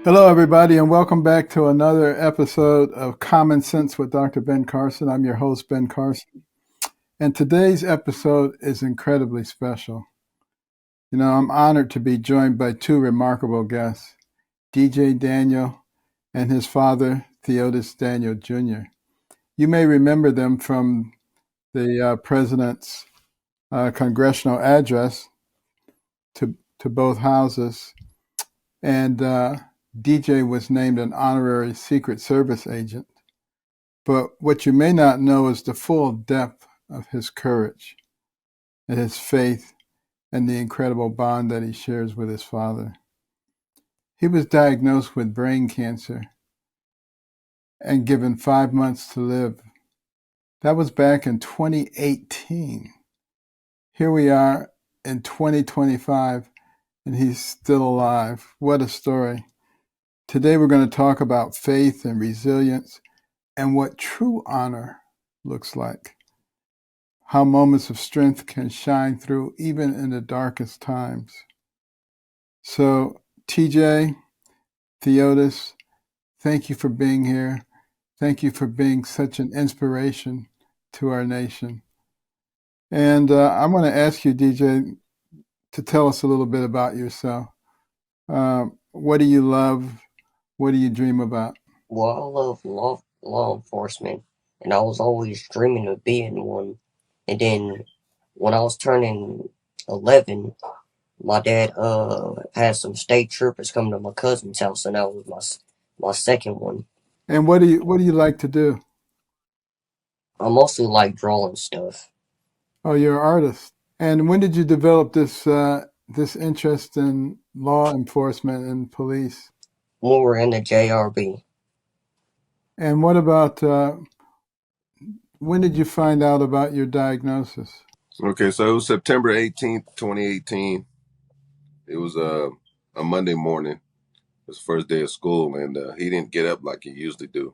Hello, everybody, and welcome back to another episode of Common Sense with Dr. Ben Carson. I'm your host, Ben Carson, and today's episode is incredibly special. I'm honored to be joined by two remarkable guests, DJ Daniel and his father, Theodis Daniel Jr. You may remember them from the president's congressional address to both houses, and DJ was named an honorary Secret Service agent. But what you may not know is the full depth of his courage and his faith and the incredible bond that he shares with his father. He was diagnosed with brain cancer and given 5 months to live. That was back in 2018. Here we are in 2025, and he's still alive. What a story. Today we're going to talk about faith and resilience and what true honor looks like. How moments of strength can shine through even in the darkest times. So, TJ, Theodis, thank you for being here. Thank you for being such an inspiration to our nation. And I'm going to ask you, DJ, to tell us a little bit about yourself. What do you love? What do you dream about? Well, I love law enforcement, and I was always dreaming of being one. And then when I was turning 11, my dad had some state troopers come to my cousin's house, and that was my second one. And what do you like to do? I mostly like drawing stuff. Oh, you're an artist. And when did you develop this interest in law enforcement and police? When we were in the JRB. And what about when did you find out about your diagnosis? Okay, so it was September 18th, 2018. It was a Monday morning. It was the first day of school, and he didn't get up like he usually do.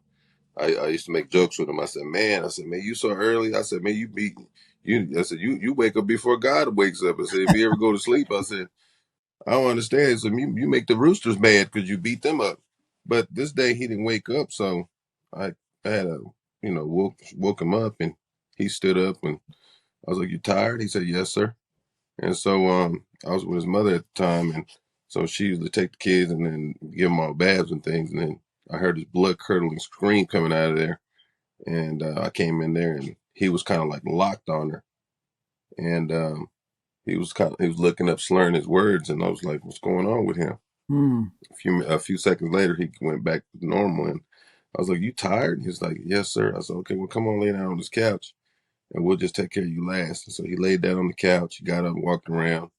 I used to make jokes with him. I said, man, you so early. I said, man, you. I said, you wake up before God wakes up. I said, if you ever go to sleep, I said, I don't understand. So you make the roosters mad because you beat them up. But this day he didn't wake up, so I had a woke him up, and he stood up, and I was like, you tired? He said, yes, sir. And so I was with his mother at the time, and so she used to take the kids and then give them all baths and things. And then I heard his blood curdling scream coming out of there, and I came in there, and he was kind of like locked on her, and he was looking up, slurring his words, and I was like, "What's going on with him?" Hmm. A few seconds later, he went back to normal, and I was like, "You tired?" He's like, "Yes, sir." I said, "Okay, well, come on, lay down on this couch, and we'll just take care of you last." And so he laid down on the couch. He got up, walked around,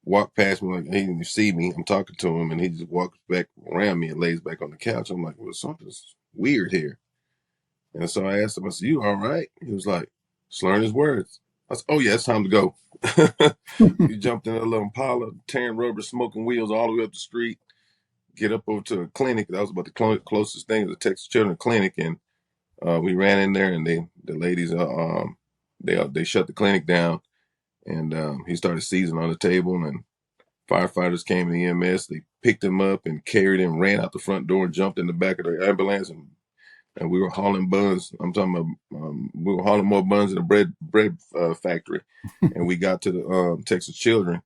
walked past me like he didn't see me. I'm talking to him, and he just walks back around me and lays back on the couch. I'm like, well, something's weird here. And so I asked him, I said, you all right? He was like, slurring his words. I said, oh, yeah, it's time to go. He jumped in a little Impala, tearing rubber, smoking wheels all the way up the street, get up over to a clinic. That was about the closest thing to the Texas Children's Clinic. And we ran in there, and the ladies, they shut the clinic down. And he started seizing on the table, and firefighters came in the EMS. They picked him up and carried him, ran out the front door, and jumped in the back of the ambulance, and we were hauling buns. I'm talking about we were hauling more buns in a bread factory, and we got to the Texas Children,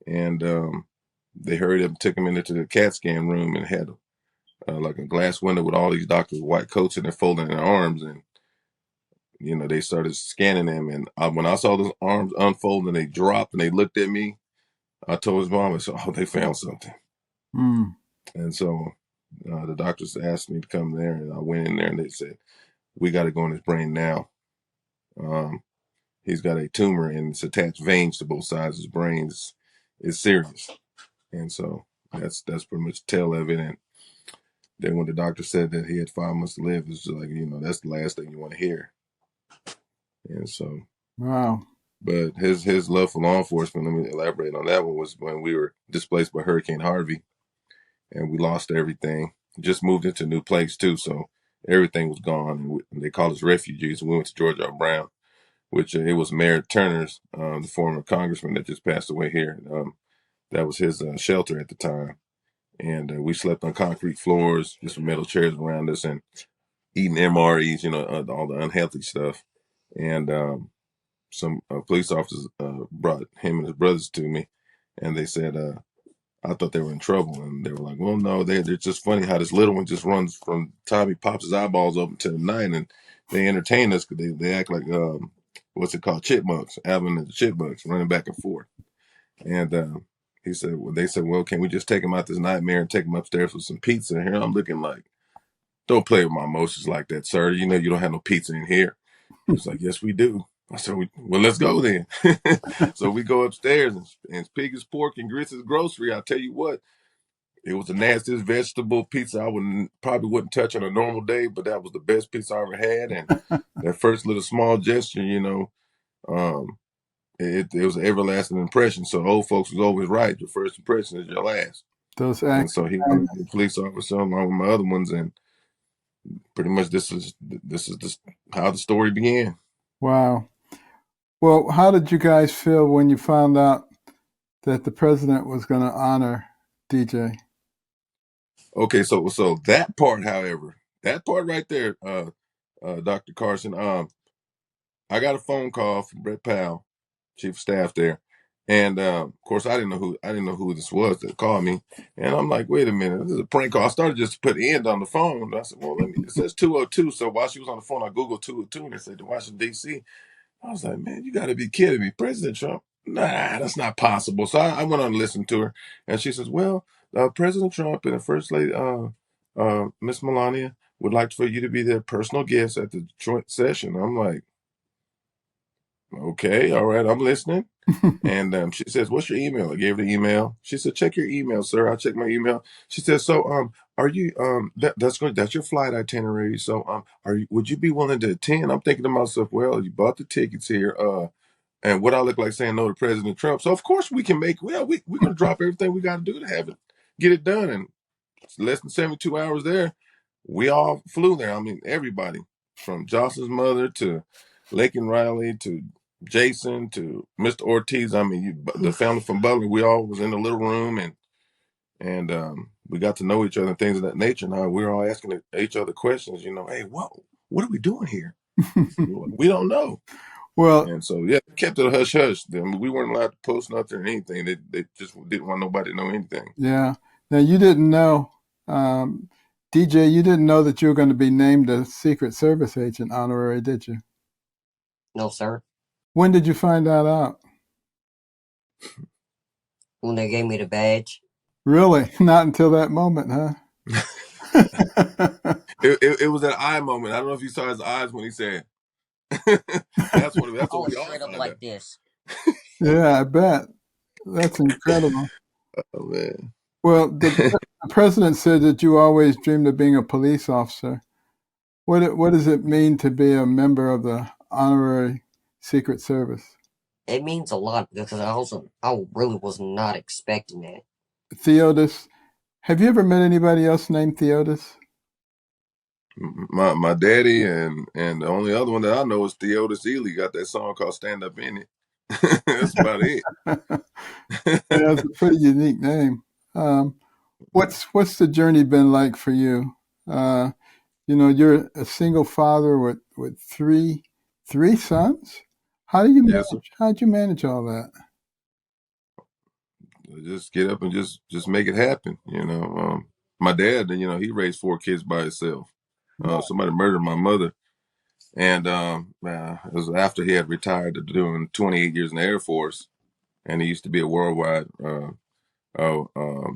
and they hurried up and took him into the CAT scan room and had like a glass window with all these doctors with white coats and they're folding their arms, and they started scanning him, and when I saw those arms unfold and they dropped and they looked at me, I told his mom, I said, "Oh, they found something." Hmm. And so the doctors asked me to come there, and I went in there, and they said, "We got to go in his brain now. Um, he's got a tumor, and it's attached veins to both sides of his brain. It's serious." And so that's pretty much the tail of it. And then when the doctor said that he had 5 months to live, it's just like, that's the last thing you want to hear. And so, Wow. but his love for law enforcement, let me elaborate on that one, was when we were displaced by Hurricane Harvey, and we lost everything. Just moved into a new place too, so everything was gone. And they called us refugees. We went to George R. Brown, which it was Mayor Turner's, the former congressman that just passed away here. That was his shelter at the time, and we slept on concrete floors, just with metal chairs around us, and eating MREs, all the unhealthy stuff. And some police officers brought him and his brothers to me, and they said I thought they were in trouble, and they were like, "Well, no, they're just funny how this little one just runs from the time he pops his eyeballs open to the night, and they entertain us because they act like what's it called, chipmunks, Alvin and the chipmunks, running back and forth." And he said, "Well, they said, well, can we just take him out this nightmare and take him upstairs for some pizza?" And here I'm looking like, "Don't play with my emotions like that, sir. You know you don't have no pizza in here." He was like, "Yes, we do." I said, "Well, let's go then." So we go upstairs, and pig is pork and grits is grocery. I tell you what, it was the nastiest vegetable pizza I probably wouldn't touch on a normal day, but that was the best pizza I ever had. And that first little small gesture, um, it was an everlasting impression. So old folks was always right. Your first impression is your last. Those And acts so he wanted to be a police officer along with my other ones, and pretty much this is how the story began. wow. Well, how did you guys feel when you found out that the president was going to honor DJ? Okay, so that part, however, that part right there, Dr. Carson, I got a phone call from Brett Powell, chief of staff there, and of course I didn't know who this was that called me, and I'm like, wait a minute, this is a prank call. I started just to put end on the phone, and I said, well, it says 202, so while she was on the phone, I googled 202, and it said the Washington D.C. I was like, man, you got to be kidding me. President Trump? Nah, that's not possible. So I went on and listened to her, and she says, well, President Trump and the First Lady, Miss Melania, would like for you to be their personal guest at the joint session. I'm like, okay, all right, I'm listening. And she says, what's your email? I gave her the email. She said, check your email, sir. I checked my email. She said, so are you that's good, that's your flight itinerary. So would you be willing to attend? I'm thinking to myself, well, you bought the tickets here, and what I look like saying no to President Trump. So of course we can make, well, we're gonna drop everything we gotta do to have it, get it done. And less than 72 hours there, we all flew there. I mean, everybody from Jocelyn's mother to Lake and Riley to Jason to Mr. Ortiz. I mean, the family from Butler, we all was in the little room, and we got to know each other and things of that nature. Now we were all asking each other questions. Hey, what are we doing here? We don't know. Well, And so, yeah, kept it a hush hush. I mean, we weren't allowed to post nothing or anything. They just didn't want nobody to know anything. yeah. Now you didn't know, um, DJ. You didn't know that you were going to be named a Secret Service agent honorary, did you? No, sir. When did you find that out? When they gave me the badge. Really? Not until that moment, huh? It was an eye moment. I don't know if you saw his eyes when he said, that's I what we was all straight up find out. like this. Yeah, I bet. That's incredible. Oh, man. Well, the president said that you always dreamed of being a police officer. What does it mean to be a member of the honorary Secret Service? It means a lot because I really was not expecting that. Theodis, have you ever met anybody else named Theodis? My daddy and the only other one that I know is Theodis Ely. Got that song called "Stand Up in It." That's about it. Yeah, it's a pretty unique name. Um, what's the journey been like for you? Uh, you're a single father with three sons. Yes, sir. How'd you manage all that? Just get up and just make it happen. My dad, he raised four kids by himself. Somebody murdered my mother, and it was after he had retired to doing 28 years in the Air Force, and he used to be a worldwide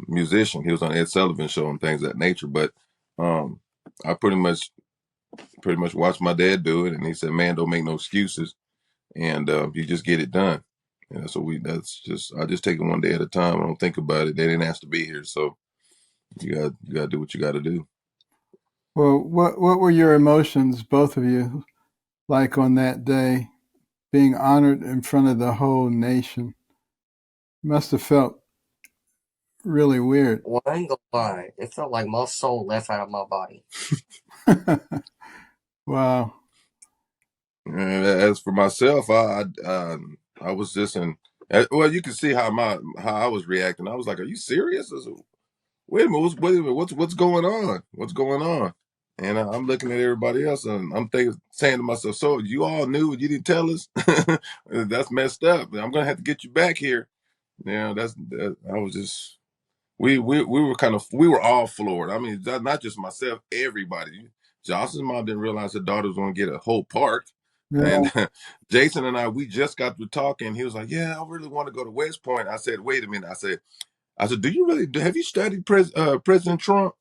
musician. He was on Ed Sullivan show and things of that nature. But um, I pretty much watched my dad do it, and he said, "Man, don't make no excuses, and you just get it done." And so I just take it one day at a time. I don't think about it. They didn't ask to be here, so you got to do what you got to do. Well, what were your emotions, both of you, like on that day, being honored in front of the whole nation? Must have felt really weird. Well, I ain't gonna lie. It felt like my soul left out of my body. Wow. And as for myself, I was just in. Well, you can see how I was reacting. I was like, "Are you serious?" wait a minute, what's going on? What's going on? And I'm looking at everybody else, and I'm saying to myself, so you all knew, you didn't tell us? That's messed up. I'm gonna have to get you back here. Yeah, I was just we were we were all floored. I mean, not just myself, everybody. Jocelyn's mom didn't realize her daughter was gonna get a whole park. And Yeah. Jason and I, we just got to talking. He was like, "Yeah, I really want to go to West Point." I said, "Wait a minute." I said, "Do you really? Have you studied President Trump?"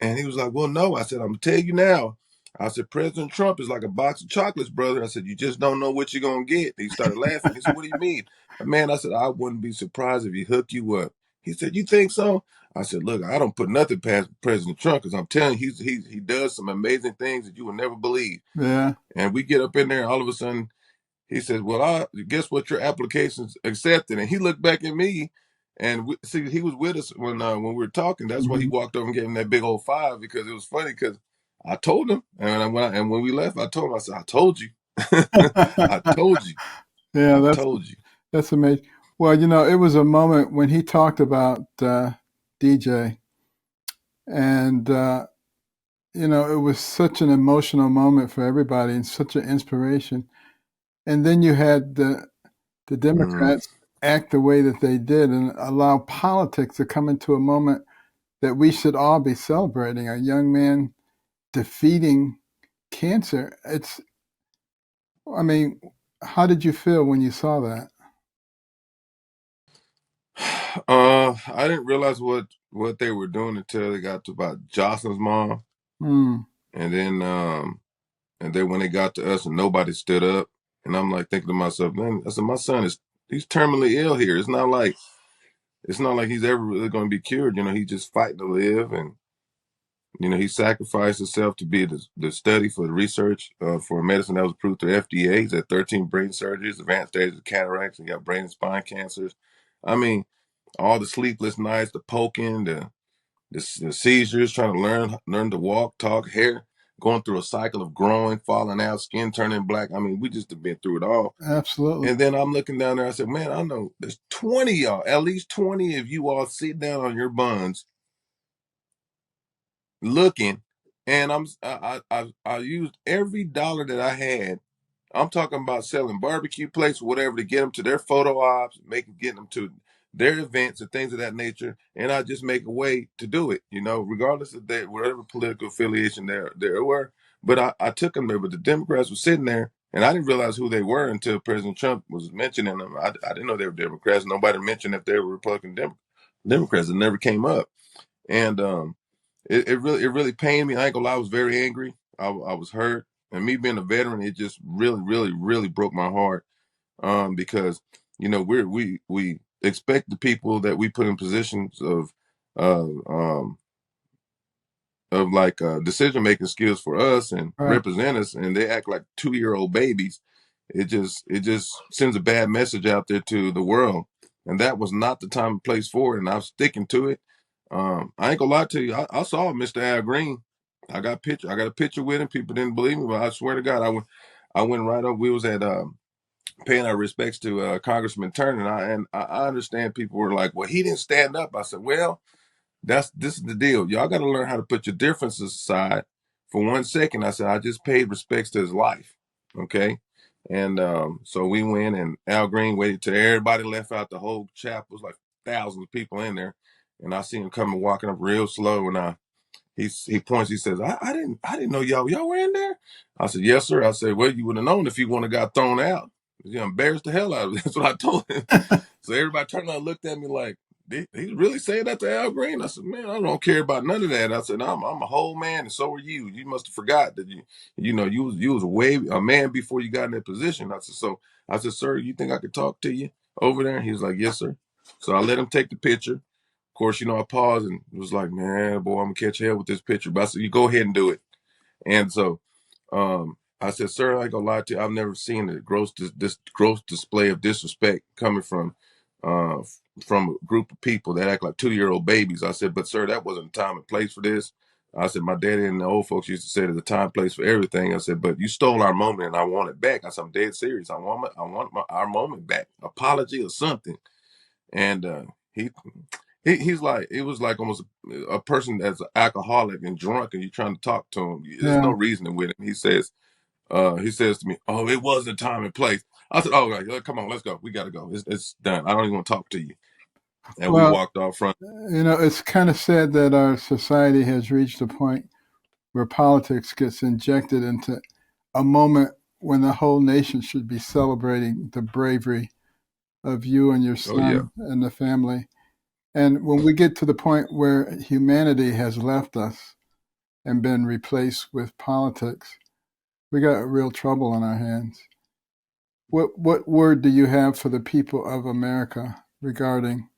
And he was like, "Well, no." I said, "I'm gonna tell you now." I said, "President Trump is like a box of chocolates, brother." I said, "You just don't know what you're gonna get." He started laughing. He said, "What do you mean?" Man, I said, "I wouldn't be surprised if he hooked you up." He said, "You think so?" I said, "Look, I don't put nothing past President Trump because I'm telling you, he does some amazing things that you will never believe." Yeah. And we get up in there, and all of a sudden, he says, "Well, I guess what, your application's accepted." And he looked back at me, and see, he was with us when we were talking. That's why he Mhm. walked over and gave him that big old five, because it was funny, because I told him, and when we left, I told him, I said, "I told you, I told you, Yeah, I told you." that's amazing. Well, it was a moment when he talked about DJ, and it was such an emotional moment for everybody and such an inspiration. And then you had the Mm. Democrats act the way that they did and allow politics to come into a moment that we should all be celebrating. A young man defeating cancer. I mean, how did you feel when you saw that? I didn't realize what they were doing until they got to about Jocelyn's mom, Hmm. and then when they got to us and nobody stood up, and I'm like thinking to myself, man, I said, my son he's terminally ill here. It's not like he's ever really going to be cured. He's just fighting to live, and he sacrificed himself to be the study for the research for a medicine that was approved through FDA. He's had 13 brain surgeries, advanced stages of cataracts, he got brain and spine cancers. I mean, all the sleepless nights, the poking, the seizures, trying to learn to walk, talk, hair, going through a cycle of growing, falling out, skin turning black. I mean, we just have been through it all. Absolutely. And then I'm looking down there. I said, man, I know there's 20 y'all, at least 20 of you all sit down on your buns looking. And I used every dollar that I had. I'm talking about selling barbecue plates or whatever to get them to their photo ops, getting them to their events and things of that nature. And I just make a way to do it, regardless of whatever political affiliation there were. But I took them there. But the Democrats were sitting there, and I didn't realize who they were until President Trump was mentioning them. I didn't know they were Democrats. Nobody mentioned if they were Republican Democrats. It never came up. And it really pained me. I ain't gonna lie, I was very angry. I was hurt, and me being a veteran, it just really, really, really broke my heart. Because we expect the people that we put in positions uh, um, of like decision making skills for us and Right. represent us, and they act like 2-year-old babies. It just sends a bad message out there to the world, and that was not the time and place for it. And I'm sticking to it. I ain't gonna lie to you. I saw Mr. Al Green. I got a picture with him. People didn't believe me, but I swear to God, I went right up. We was at paying our respects to Congressman Turner, and I understand people were like, "Well, he didn't stand up." I said, "Well, this is the deal. Y'all got to learn how to put your differences aside for 1 second." I said, "I just paid respects to his life, okay?" And so we went, and Al Green waited till everybody left out. The whole chapel was like thousands of people in there, and I see him coming walking up real slow, and he points. He says, "I didn't know y'all were in there." I said, "Yes, sir." I said, "Well, you would have known if you would have got thrown out. You embarrassed the hell out of it." That's what I told him. So everybody turned around and looked at me like, he really saying that to Al Green? I said, "Man, I don't care about none of that." I said, I'm a whole man, and so are you. You must have forgot that you was a man before you got in that position." I said, "Sir, you think I could talk to you over there?" And he was like, "Yes, sir." So I let him take the picture. Of course, I paused and was like, "Man, boy, I'm gonna catch hell with this picture." But I said, "You go ahead and do it." And so I said, "Sir, I ain't gonna lie to you. I've never seen this gross display of disrespect coming uh, from a group of people that act like 2-year-old babies." I said, "But sir, that wasn't the time and place for this." I said, "My daddy and the old folks used to say there's a time and place for everything." I said, "But you stole our moment, and I want it back." I said, "I'm dead serious. I want our moment back. Apology or something." And he He's like, it was like almost a person that's an alcoholic and drunk, and you're trying to talk to him. There's Yeah. no reasoning with him. He says to me, "Oh, it wasn't time and place." I said, "Oh, right, come on, let's go. We got to go. It's done. I don't even want to talk to you." And we Well, walked off front. it's kind of sad that our society has reached a point where politics gets injected into a moment when the whole nation should be celebrating the bravery of you and your Oh yeah, son and the family. And when we get to the point where humanity has left us and been replaced with politics, we got real trouble on our hands. What word do you have for the people of America regarding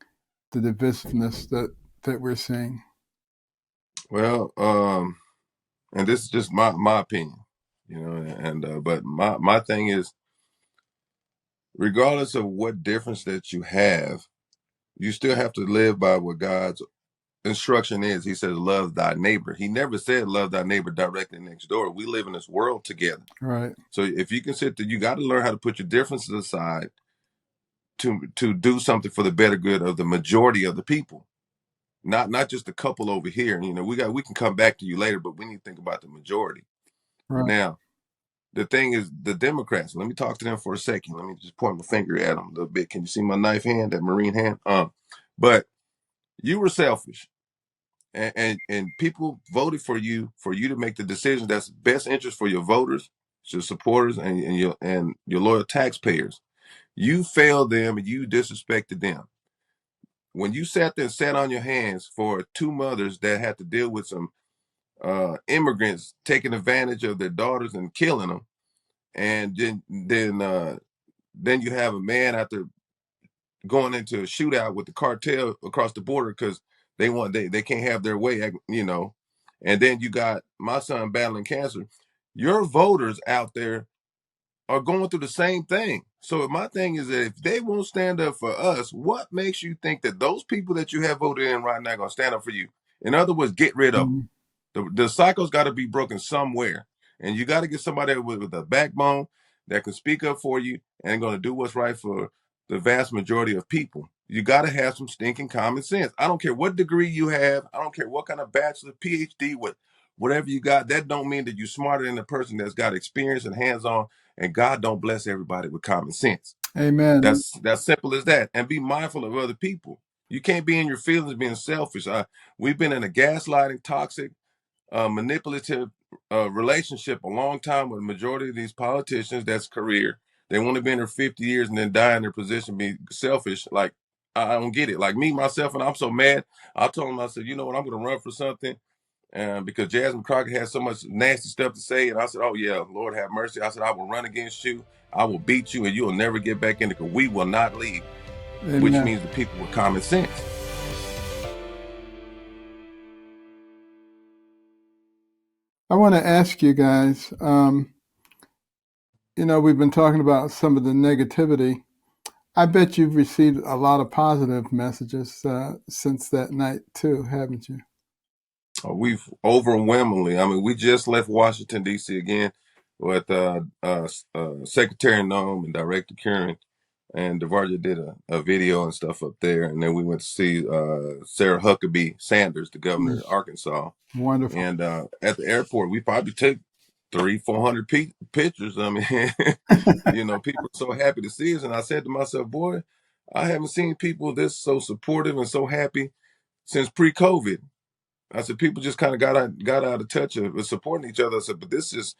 the divisiveness that we're seeing? well, and this is just my opinion, and but my thing is, regardless of what difference that you have, you still have to live by what God's instruction is. He says, love thy neighbor. He never said love thy neighbor directly next door. We live in this world together. Right, So if you can sit there, you got to learn how to put your differences aside to do something for the better good of the majority of the people. Not just a couple over here. We can come back to you later, but we need to think about the majority. right. Now, the thing is, the Democrats. Let me talk to them for a second. Let me just point my finger at them a little bit. Can you see my knife hand, that Marine hand? But you were selfish, and people voted for you to make the decision that's best interest for your voters, your supporters, and your loyal taxpayers. You failed them and you disrespected them. When you sat there and sat on your hands for two mothers that had to deal with some immigrants taking advantage of their daughters and killing them, and then you have a man after going into a shootout with the cartel across the border because they can't have their way. And then you got my son battling cancer. Your voters out there are going through the same thing. So my thing is that if they won't stand up for us, what makes you think that those people that you have voted in right now are going to stand up for you? In other words, get rid of them. Mhm. The cycle's got to be broken somewhere, and you got to get somebody with a backbone that can speak up for you and going to do what's right for the vast majority of people. You got to have some stinking common sense. I don't care what degree you have. I don't care what kind of bachelor, PhD, whatever you got. That don't mean that you're smarter than the person that's got experience and hands-on. And God don't bless everybody with common sense. Amen. That's simple as that. And be mindful of other people. You can't be in your feelings being selfish. We've been in a gaslighting, toxic, manipulative relationship a long time with the majority of these politicians. That's career. They want to be in their 50 years and then die in their position, be selfish. Like, I don't get it. Like me, myself, and I'm so mad. I told him, I said, you know what, I'm going to run for something. Because Jasmine Crockett had so much nasty stuff to say. And I said, oh, yeah, Lord have mercy. I said, I will run against you. I will beat you, and you will never get back in it because we will not leave, which Amen. means the people with common sense. I want to ask you guys. We've been talking about some of the negativity. I bet you've received a lot of positive messages since that night too, haven't you? We've overwhelmingly, I mean, we just left Washington, D.C. again with Secretary Nome and Director Karen, and DeVarja did a video and stuff up there. And then we went to see Sarah Huckabee Sanders, the governor Mm, of Arkansas. wonderful. And at the airport, we probably took 300-400 pictures. I mean, people are so happy to see us. And I said to myself, boy, I haven't seen people this so supportive and so happy since pre-COVID. I said, people just kind of got out of touch of supporting each other. I said, but this is,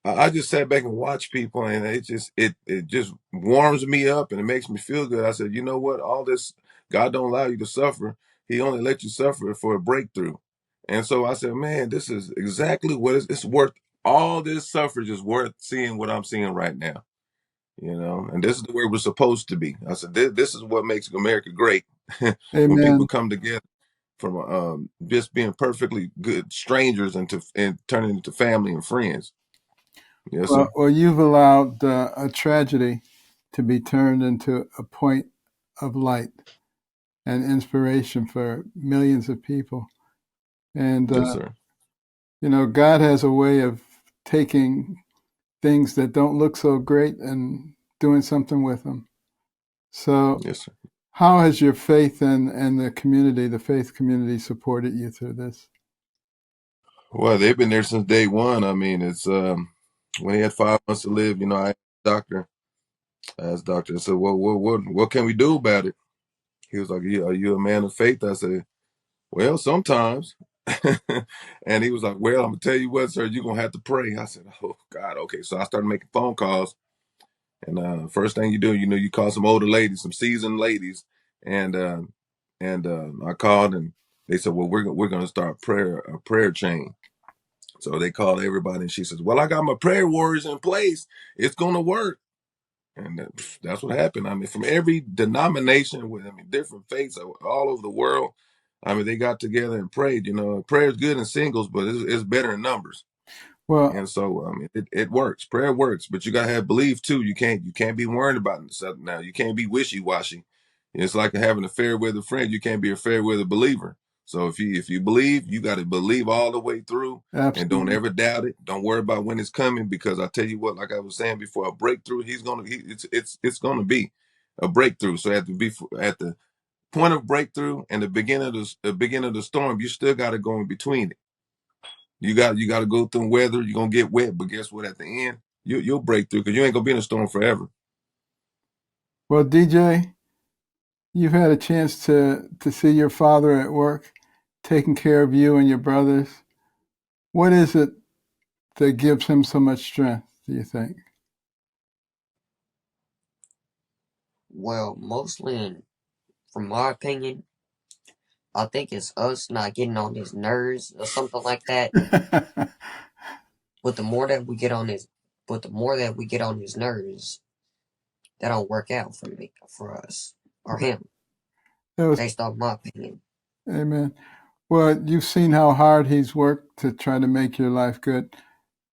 I just sat back and watched people, and it just warms me up and it makes me feel good. I said, you know what? All this, God don't allow you to suffer. He only let you suffer for a breakthrough. And so I said, man, this is exactly what it's worth. All this suffrage is worth seeing what I'm seeing right now. And this is the way we're supposed to be. I said, this is what makes America great. When people Amen. come together from just being perfectly good strangers and turning into family and friends. Yes, sir. Well, you've allowed a tragedy to be turned into a point of light and inspiration for millions of people. And, Yes, sir. God has a way of taking things that don't look so great and doing something with them. So Yes, sir. How has your faith and the community, the faith community, supported you through this? Well, they've been there since day one. I mean, it's when he had 5 months to live. I doctor, I asked doctor. I said, "Well, what can we do about it?" He was like, "Are you a man of faith?" I said, "Well, sometimes." And he was like, "Well, I'm gonna tell you what, sir. You're gonna have to pray." I said, "Oh God, okay." So I started making phone calls, and first thing you do, you call some older ladies, some seasoned ladies, and I called, and they said, "Well, we're gonna start a prayer chain." So they called everybody, and she says, "Well, I got my prayer warriors in place. It's gonna work." And that's what happened. I mean, from every denomination, with different faiths all over the world. I mean, they got together and prayed. Prayer is good in singles, but it's better in numbers. Well, And so, it works. Prayer works, but you gotta have belief too. You can't be worried about something now. You can't be wishy washy. It's like having a fair weather friend. You can't be a fair weather believer. So if you believe, you got to believe all the way through, and don't absolutely. ever doubt it. Don't worry about when it's coming, because I tell you what, like I was saying before, a breakthrough. It's gonna be a breakthrough. So at the point of breakthrough and the beginning of the storm, you still got to go in between it. You got to go through weather. You're gonna get wet, but guess what? At the end, you'll break through, because you ain't gonna be in a storm forever. Well, DJ, you've had a chance to see your father at work, taking care of you and your brothers. What is it that gives him so much strength, do you think? Well, mostly, from my opinion, I think it's us not getting on his nerves or something like that. But the more that we get on his, but the more that we get on his nerves, that don't work out for us, or him, That was, based off my opinion. amen. Well, you've seen how hard he's worked to try to make your life good.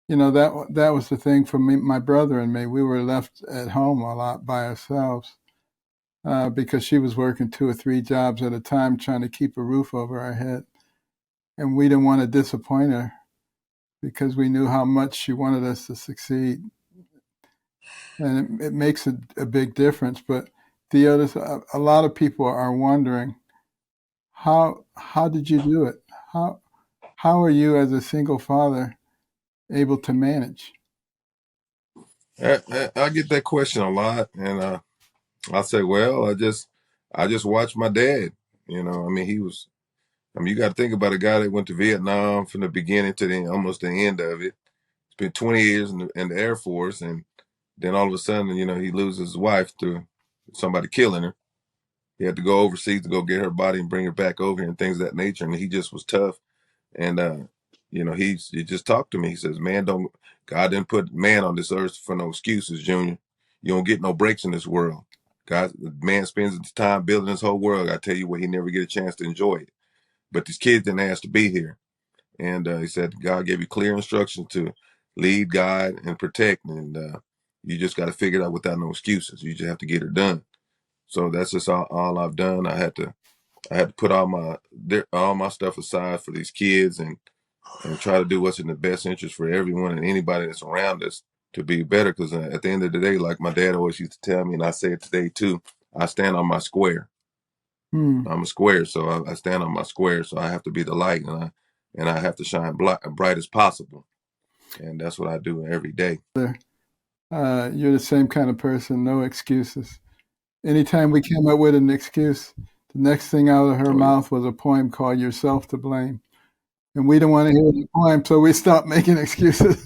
That was the thing for me, my brother and me. We were left at home a lot by ourselves because she was working 2 or 3 jobs at a time trying to keep a roof over our head, and we didn't want to disappoint her because we knew how much she wanted us to succeed, and it makes a big difference. But Theodis, a lot of people are wondering how did you do it? How how are you as a single father able to manage? I get that question a lot, and I say, well, I just watched my dad. I mean, he was. I mean, you got to think about a guy that went to Vietnam from the beginning to the almost the end of it. Spent 20 years in the Air Force, and then all of a sudden, he loses his wife to somebody killing her. He had to go overseas to go get her body and bring her back over here and things of that nature. And he just was tough. And he just talked to me. He says, "Man, don't God didn't put man on this earth for no excuses, Junior. You don't get no breaks in this world. God, man spends his time building this whole world. I tell you what, he never get a chance to enjoy it. But these kids didn't ask to be here." And he said, "God gave you clear instructions to lead, guide, and protect, and you just got to figure it out without no excuses. You just have to get it done." So that's just all I've done. I had to put all my stuff aside for these kids, and try to do what's in the best interest for everyone and anybody that's around us to be better. Because at the end of the day, like my dad always used to tell me, and I say it today too, I stand on my square. Hmm. I'm a square, so I stand on my square. So I have to be the light, and I have to shine bright as possible, and that's what I do every day. You're the same kind of person, no excuses. Anytime we came up with an excuse, the next thing out of her Oh mouth was a poem called Yourself to Blame. And we don't want to hear the poem, so we stopped making excuses.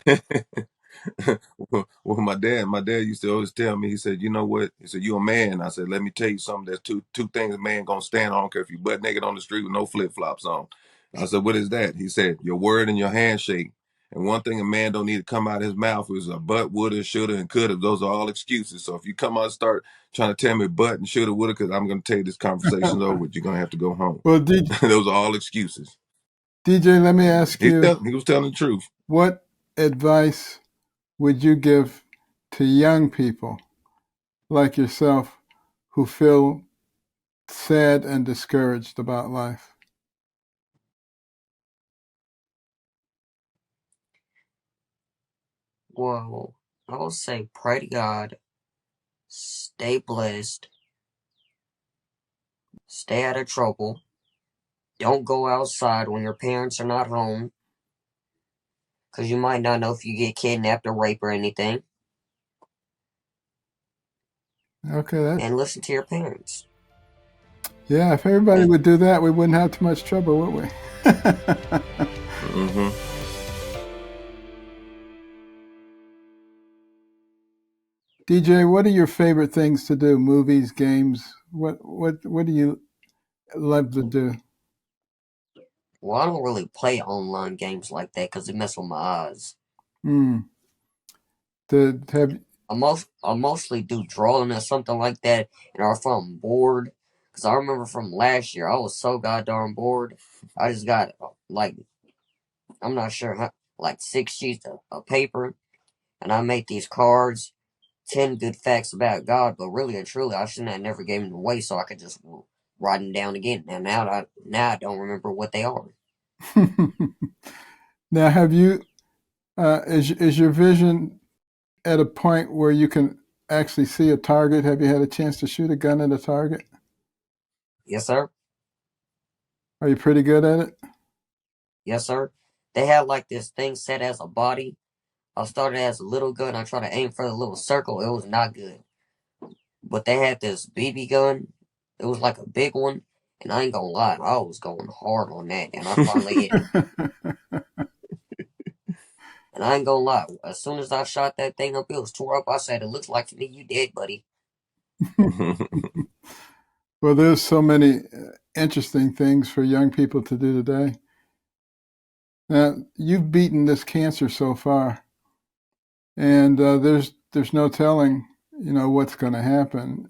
yeah. Well, my dad used to always tell me. He said, "You know what?" He said, "You a man." I said, "Let me tell you something. There's two things a man gonna stand on. I don't care if you butt naked on the street with no flip flops on." I said, "What is that?" He said, "Your word and your handshake." And one thing a man don't need to come out of his mouth is a but, woulda, shoulda, and coulda. Those are all excuses. So if you come out and start trying to tell me but and shoulda, woulda, because I'm gonna tell you this conversation's over with. You're gonna have to go home. Well, Those are all excuses. DJ, let me ask you, He was telling the truth. what advice would you give to young people like yourself who feel sad and discouraged about life? Well, I would say pray to God Stay blessed. Stay out of trouble. Don't go outside when your parents are not home, because you might not know if you get kidnapped or raped or anything. Okay, that And listen to your parents. yeah. If everybody would do that, we wouldn't have too much trouble, would we? Mm-hmm. DJ, what are your favorite things to do? Movies, games? What do you love to do? Well, I don't really play online games like that because it messes with my eyes. Hmm. To have I mostly do drawing or something like that, and or if I'm bored, because I remember from last year I was so goddamn bored. I just got like I'm not sure how like 6 sheets of paper, and I made these cards, 10 good facts about God, but really and truly I shouldn't have never gave them away, so I could just write them down again. And now I don't remember what they are. now have you is your vision at a point where you can actually see a target? Have you had a chance to shoot a gun at a target? Yes, sir. Are you pretty good at it? Yes, sir. They had like this thing set as a body. I started as a little gun. I tried to aim for the little circle. It was not good. But they had this BB gun. It was like a big one. And I ain't gonna lie, I was going hard on that. And I finally hit it. And I ain't gonna lie, as soon as I shot that thing up, it was tore up. I said, it looks like to me you dead, buddy. Well, there's so many interesting things for young people to do today. Now, you've beaten this cancer so far, and there's no telling, what's going to happen.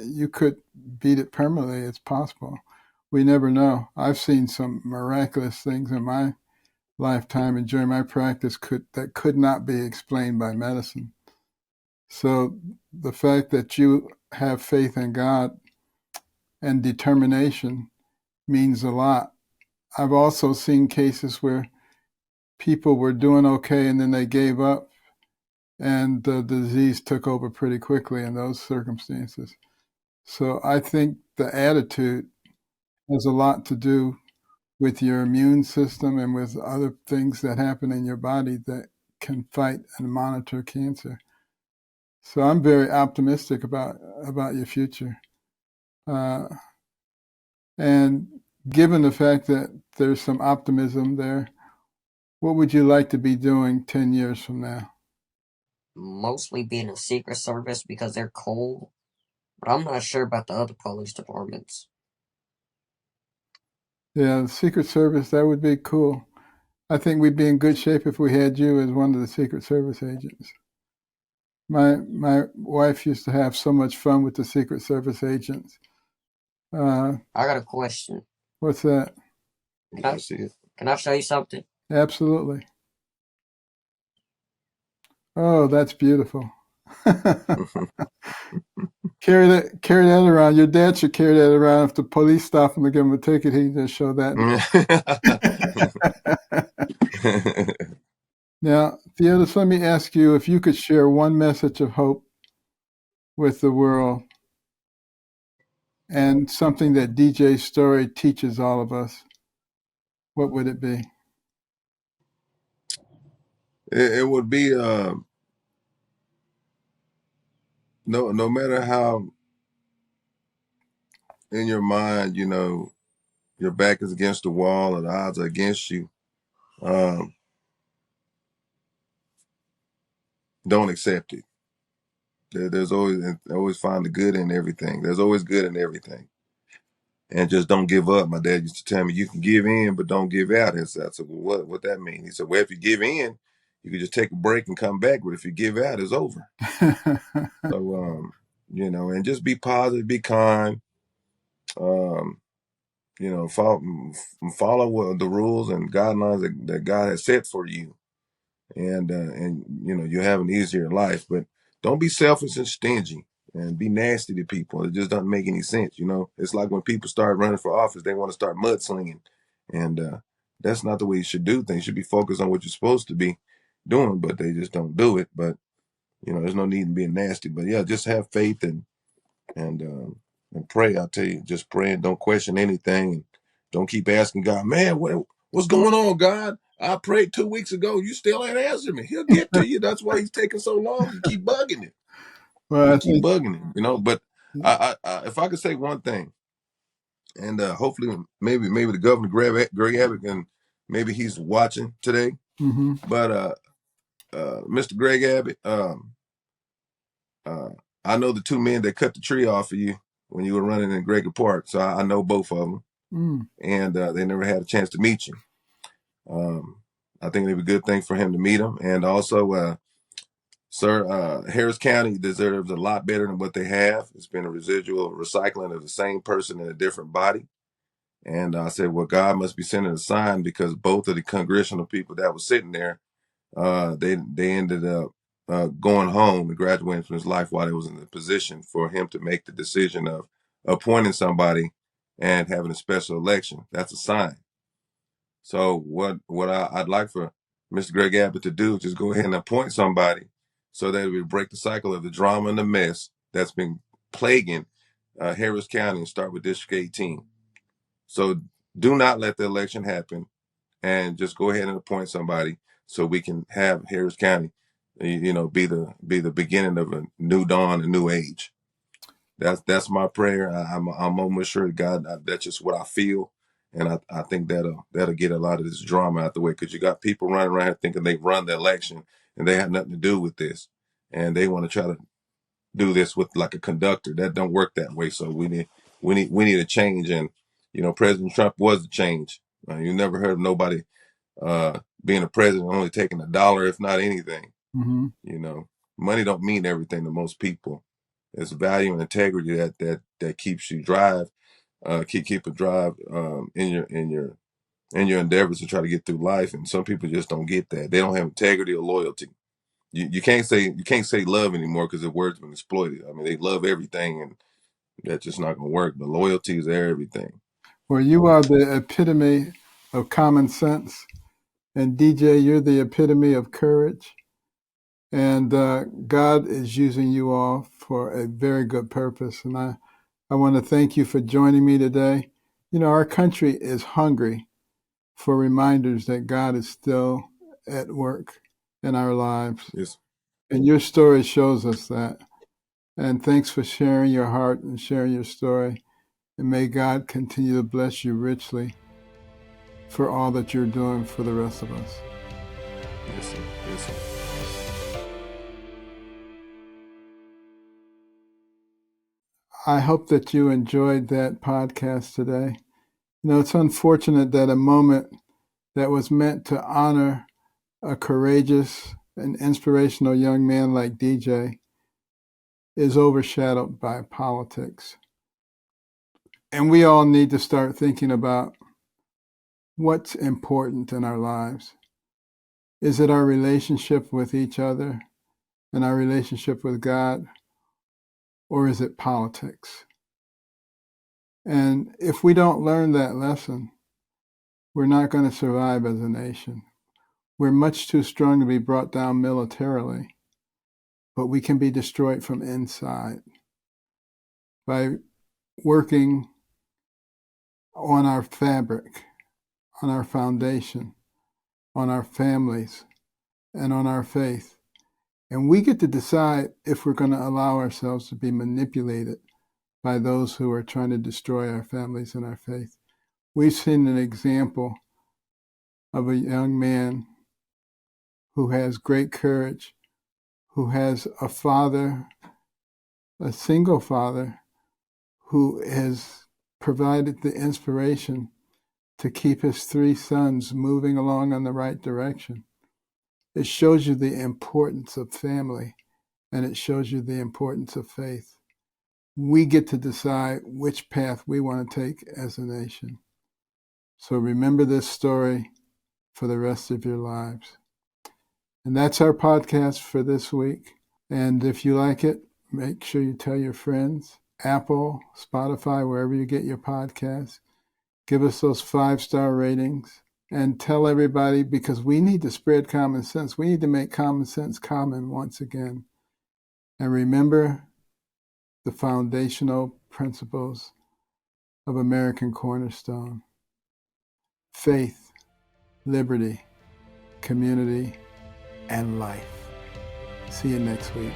You could beat it permanently. It's possible. We never know. I've seen some miraculous things in my lifetime and during my practice that could not be explained by medicine. So the fact that you have faith in God and determination means a lot. I've also seen cases where people were doing okay and then they gave up and the disease took over pretty quickly in those circumstances. So I think the attitude has a lot to do with your immune system and with other things that happen in your body that can fight and monitor cancer. So I'm very optimistic about your future. Uh, and given the fact that there's some optimism there, what would you like to be doing 10 years from now? Mostly being a Secret Service because they're cold. But I'm not sure about the other police departments. Yeah, the Secret Service, that would be cool. I think we'd be in good shape if we had you as one of the Secret Service agents. My wife used to have so much fun with the Secret Service agents. I got a question. What's that? Can I, See it? can I show you something? Absolutely. Oh, that's beautiful. Carry that around. Your dad should carry that around. If the police stop him to give him a ticket, he can just show that. Now, Theodis, let me ask you if you could share one message of hope with the world and something that DJ's story teaches all of us, what would it be? It would be no matter how in your mind, your back is against the wall or the odds are against you. Um, don't accept it. There's always find the good in everything. There's always good in everything, and just don't give up. My dad used to tell me, "You can give in, but don't give out." I said, "Well, what that mean?" He said, "Well, if you give in, you can just take a break and come back, but if you give out, it's over." So, and just be positive, be kind. Um, follow the rules and guidelines that God has set for you, and you have an easier life. But don't be selfish and stingy and be nasty to people. It just doesn't make any sense. It's like when people start running for office, they want to start mudslinging, and that's not the way you should do things. You should be focused on what you're supposed to be doing, but they just don't do it. But there's no need in being nasty. But yeah, just have faith and pray. I tell you, just pray and don't question anything. And don't keep asking God, man, what's going on, God? I prayed 2 weeks ago. You still ain't answered me. He'll get to you. That's why he's taking so long. You keep bugging him. Well, I You keep think. bugging him. But I if I could say one thing, and hopefully maybe the governor Greg Abbott, and maybe he's watching today. Mm-hmm. But Mr. Greg Abbott, I know the two men that cut the tree off of you when you were running in Gregory Park, so I know both of them, and they never had a chance to meet you. I think it'd be a good thing for him to meet him, and also, sir, Harris County deserves a lot better than what they have. It's been a residual recycling of the same person in a different body. And I said, well, God must be sending a sign, because both of the congressional people that were sitting there, they ended up going home and graduating from his life while they was in the position for him to make the decision of appointing somebody and having a special election. That's a sign. So what I'd like for Mr. Greg Abbott to do is just go ahead and appoint somebody so that we break the cycle of the drama and the mess that's been plaguing Harris County, and start with District 18. So do not let the election happen, and just go ahead and appoint somebody so we can have Harris County, be the beginning of a new dawn, a new age. That's my prayer. I'm almost sure God, that's just what I feel, and I think that'll get a lot of this drama out the way, because you got people running around here thinking they've run the election and they have nothing to do with this, and they want to try to do this with like a conductor. That don't work that way. So we need a change, and President Trump was the change. You never heard of nobody being a president only taking $1, if not anything. Mm-hmm. Money don't mean everything to most people. It's value and integrity that keeps you keep a drive in your endeavors to try to get through life. And some people just don't get that. They don't have integrity or loyalty. You can't say love anymore, because the word's been exploited. I mean, they love everything, and that's just not gonna work. But loyalty is everything. Well, you are the epitome of common sense, and DJ, you're the epitome of courage. And God is using you all for a very good purpose. And I want to thank you for joining me today. Our country is hungry for reminders that God is still at work in our lives. Yes. And your story shows us that. And thanks for sharing your heart and sharing your story. And may God continue to bless you richly for all that you're doing for the rest of us. Yes, sir. Yes, sir. I hope that you enjoyed that podcast today. It's unfortunate that a moment that was meant to honor a courageous and inspirational young man like DJ is overshadowed by politics. And we all need to start thinking about what's important in our lives. Is it our relationship with each other and our relationship with God, or is it politics? And if we don't learn that lesson, we're not going to survive as a nation. We're much too strong to be brought down militarily, but we can be destroyed from inside by working on our fabric, on our foundation, on our families, and on our faith. And we get to decide if we're going to allow ourselves to be manipulated by those who are trying to destroy our families and our faith. We've seen an example of a young man who has great courage, who has a father, a single father, who has provided the inspiration to keep his 3 sons moving along in the right direction. It shows you the importance of family, and it shows you the importance of faith. We get to decide which path we want to take as a nation. So remember this story for the rest of your lives. And that's our podcast for this week. And if you like it, make sure you tell your friends. Apple, Spotify, wherever you get your podcasts. Give us those 5-star ratings and tell everybody, because we need to spread common sense. We need to make common sense common once again. And remember the foundational principles of American Cornerstone: faith, liberty, community, and life. See you next week.